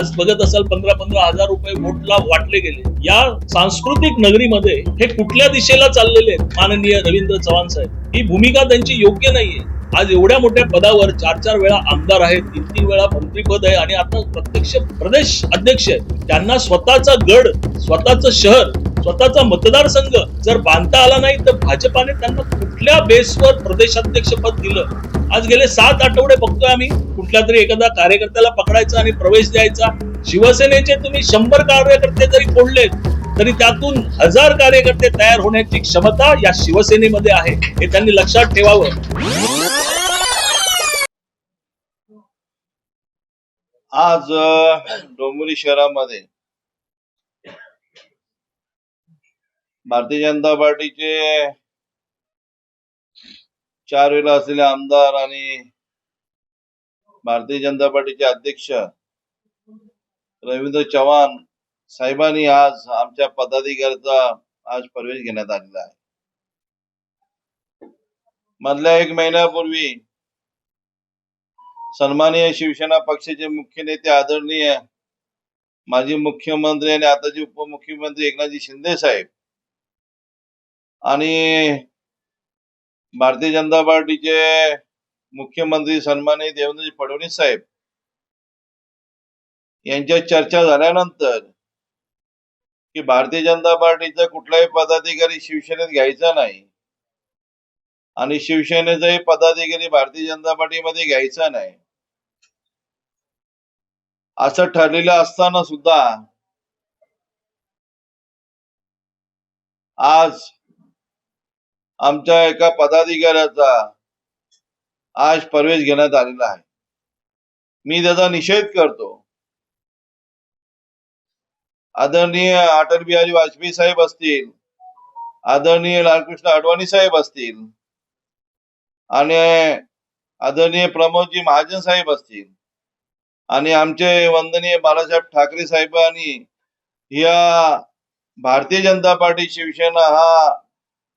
आज बघत असाल 15-15 हजार रुपये वोटला वाटले गेले. या सांस्कृतिक नगरीमध्ये हे कुठल्या दिशेला चाललेले आहेत माननीय रवींद्र चव्हाण साहेब? ही भूमिका त्यांची योग्य नाहीये. आज एवढ्या मोठ्या पदावर 4-4 वेळा आमदार आहेत, 3-3 वेळा मंत्रीपद आहे आणि आता प्रत्यक्ष प्रदेश अध्यक्ष आहे. त्यांना स्वतःचा गड, स्वतःचं शहर, स्वतःचा मतदारसंघ जर बांधता आला नाही तर भाजपाने त्यांना कुठल्या बेसवर प्रदेशाध्यक्ष पद दिलं? आज गेले 7 आठवडे बघतोय आम्ही कुठल्या तरी एखादा कार्यकर्त्याला पकडायचा आणि प्रवेश द्यायचा. शिवसेनेचे तुम्ही 100 कार्यकर्ते जरी फोडले तरी त्यातून 1000 कार्यकर्ते तयार होण्याची क्षमता या शिवसेनेमध्ये आहे, हे त्यांनी लक्षात ठेवावं. आज डोंबिवली शहरामध्ये भारतीय जनता पार्टीचे 4 वेळा असलेले आमदार आणि भारतीय जनता पार्टीचे अध्यक्ष रवींद्र चव्हाण साहेबांनी आज आमच्या पदाधिकाऱ्याचा आज प्रवेश घेण्यात आलेला आहे. मधल्या 1 महिन्यापूर्वी सन्माननीय शिवसेना पक्षाचे मुख्य नेते आदरणीय माजी मुख्यमंत्री आणि आताचे उपमुख्यमंत्री एकनाथजी शिंदे साहेब आणि भारतीय जनता पार्टीचे मुख्यमंत्री सन्माननीय देवेंद्रजी फडणवीस साहेब यांच्या चर्चा झाल्यानंतर की भारतीय जनता पार्टीचा कुठलाही पदाधिकारी शिवसेनेत घ्यायचा नाही आणि शिवसेनेचाही पदाधिकारी भारतीय जनता पार्टीमध्ये घ्यायचा नाही असं ठरलेलं असताना सुद्धा आज आमच्या एका पदाधिकाऱ्याचा आज प्रवेश घेण्यात आलेला आहे. मी त्याचा निषेध करतो. आदरणीय अटल बिहारी वाजपेयी साहेब असतील, आदरणीय लालकृष्ण अडवाणी साहेब असतील आणि आदरणीय प्रमोदजी महाजन साहेब असतील आणि आमचे वंदनीय बाळासाहेब ठाकरे साहेबांनी या भारतीय जनता पार्टी शिवसेना हा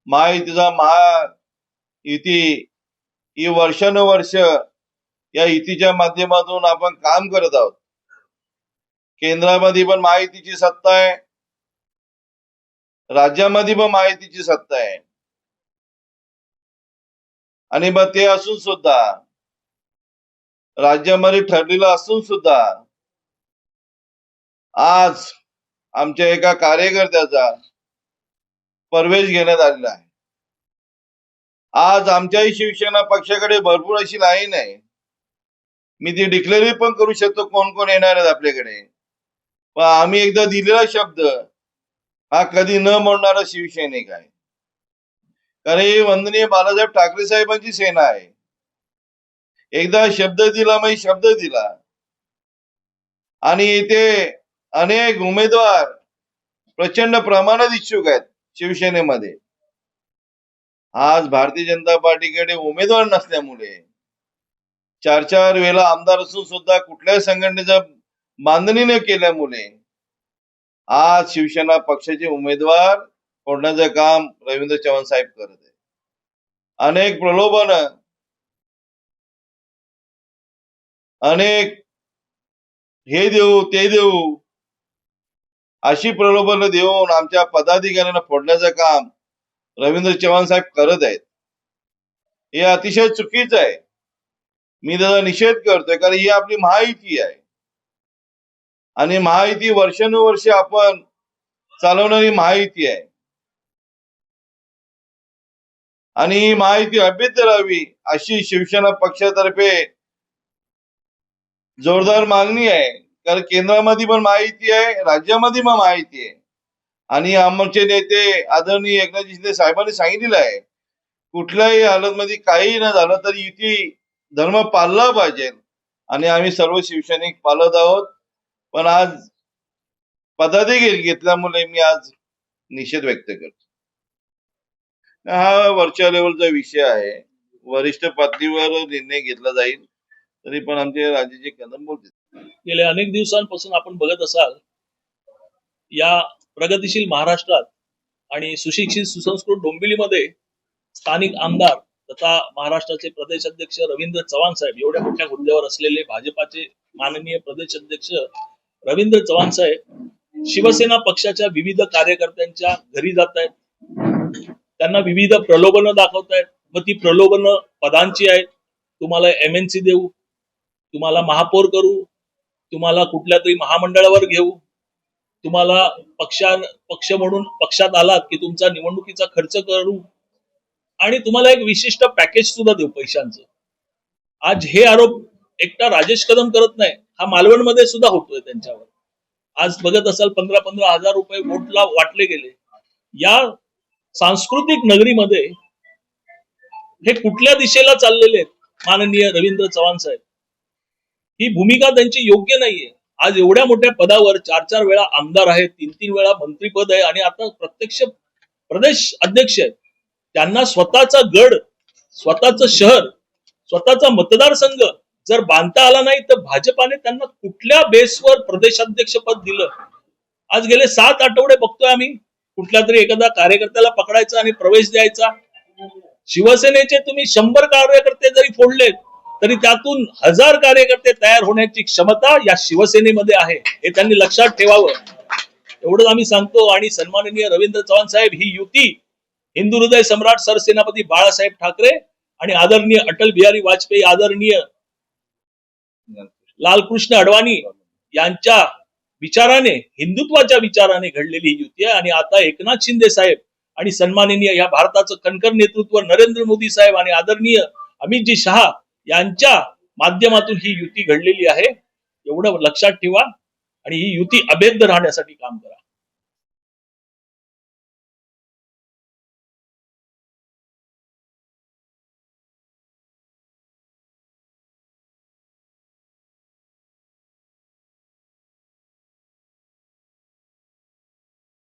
महायुतीचा महायुती ही वर्षानुवर्ष या युतीच्या माध्यमातून आपण काम करत आहोत. केंद्रामध्ये पण महायुतीची सत्ता आहे, राज्यामध्ये पण महायुतीची सत्ता आहे आणि मग ते असून सुद्धा राज्यामध्ये ठरलेलं असून सुद्धा आज आमच्या एका कार्यकर्त्याचा प्रवेश घेण्यात आलेला आहे. आज आमच्याही शिवसेना पक्षाकडे भरपूर अशी लाईन आहे. मी ती डिक्लेअर पण करू शकतो कोण कोण येणार आहेत आपल्याकडे. पण आम्ही एकदा दिलेला शब्द हा कधी न मोडणारा शिवसैनिक आहे. कारण ही वंदनीय बाळासाहेब ठाकरे साहेबांची सेना आहे. एकदा शब्द दिला म्हणजे शब्द दिला आणि इथे अनेक उमेदवार प्रचंड प्रमाणात इच्छुक आहेत शिवसेनेमध्ये. आज भारतीय जनता पार्टीकडे उमेदवार नसल्यामुळे 4-4 वेळा आमदार असून सुद्धा कुठल्याही संघटनेचा बांधणी न केल्यामुळे आज शिवसेना पक्षाचे उमेदवार फोडण्याचं काम रवींद्र चव्हाण साहेब करत आहे. अनेक प्रलोभन, अनेक हे देऊ ते देऊ अशी प्रलोभन देऊन आमच्या पदाधिकाऱ्यांना फोडण्याचं काम रवींद्र चव्हाण साहेब करत आहेत. हे अतिशय चुकीचं आहे. मी त्याचा निषेध करतोय कारण ही आपली महायुती आहे आणि महायुती वर्षानुवर्ष आपण चालवणारी महायुती आहे आणि ही महायुती अभेद्य राहावी अशी शिवसेना पक्षातर्फे जोरदार मागणी आहे. कारण केंद्रामध्ये पण महायुती आहे, राज्यामध्ये पण महायुती आहे आणि आमचे नेते आदरणीय एकनाथजी शिंदे साहेबांनी सांगितलेलं आहे कुठल्याही हालतमध्ये काही न झालं तरी युती धर्म पाळला पाहिजे आणि आम्ही सर्व शिवसैनिक पाळत आहोत. पण आज पदाधिकारी घेतल्यामुळे मी आज निषेध व्यक्त करतो. हा वरच्या लेवलचा विषय आहे. वरिष्ठ पातळीवर निर्णय घेतला जाईल तरी पण आमचे राज्याचे कदम बोलतील. गेल्या अनेक दिवसांपासून आपण बघत असाल या प्रगतिशील महाराष्ट्रात आणि सुशिक्षित सुसंस्कृत डोंबिवलीमध्ये स्थानिक आमदार तथा महाराष्ट्राचे प्रदेश अध्यक्ष रवींद्र चव्हाण साहेब एवढ्या मोठ्या हुद्द्यावर असलेले भाजपाचे माननीय प्रदेश अध्यक्ष रवींद्र चव्हाण साहेब शिवसेना पक्षाच्या विविध कार्यकर्त्यांच्या घरी जात आहेत, त्यांना विविध प्रलोभनं दाखवतायत व ती प्रलोभनं पदांची आहेत. तुम्हाला MNC देऊ, तुम्हाला महापौर करू, तुम्हाला कुठल्या तरी महामंडळावर घेऊ, तुम्हाला पक्ष म्हणून पक्षात आलात की तुमचा निवडणुकीचा खर्च करू आणि तुम्हाला एक विशिष्ट पॅकेज सुद्धा देऊ पैशांचं. आज हे आरोप एकटा राजेश कदम करत नाही, हा मालवणमध्ये सुद्धा होतोय त्यांच्यावर. आज बघत असाल 15-15 हजार रुपये वोटला वाटले गेले. या सांस्कृतिक नगरीमध्ये हे कुठल्या दिशेला चाललेले आहेत माननीय रवींद्र चव्हाण साहेब? ही भूमिका त्यांची योग्य नाहीये. आज एवढ्या मोठ्या पदावर 4-4 वेळा आमदार आहेत, 3-3 वेळा मंत्रीपद आहे आणि आता प्रत्यक्ष प्रदेश अध्यक्ष आहेत. त्यांना स्वतःचा गड, स्वतःचं शहर, स्वतःचा मतदारसंघ जर बांधता आला नाही तर भाजपाने त्यांना कुठल्या बेसवर प्रदेशाध्यक्ष पद दिलं? आज गेले 7 आठवडे बघतोय आम्ही, कुठल्या तरी एखादा कार्यकर्त्याला पकडायचा आणि प्रवेश द्यायचा. शिवसेनेचे तुम्ही 100 कार्यकर्ते जरी फोडलेत तरी त्यातून 1000 कार्यकर्ते तयार होण्याची क्षमता या शिवसेनेमध्ये आहे, हे त्यांनी लक्षात ठेवावं. एवढंच आम्ही सांगतो. आणि सन्माननीय रवींद्र चव्हाण साहेब, ही युती हिंदू हृदय सम्राट सरसेनापती बाळासाहेब ठाकरे आणि आदरणीय अटल बिहारी वाजपेयी, आदरणीय लालकृष्ण अडवाणी यांच्या विचाराने, हिंदुत्वाच्या विचाराने घडलेली ही युती आहे. आणि आता एकनाथ शिंदे साहेब आणि सन्माननीय या भारताचं कणखर नेतृत्व नरेंद्र मोदी साहेब आणि आदरणीय अमितजी शहा यांच्या माध्यमातून ही युती घडलेली आहे. एवढं लक्षात ठेवा आणि ही युती अभेद्य राहण्यासाठी काम करा.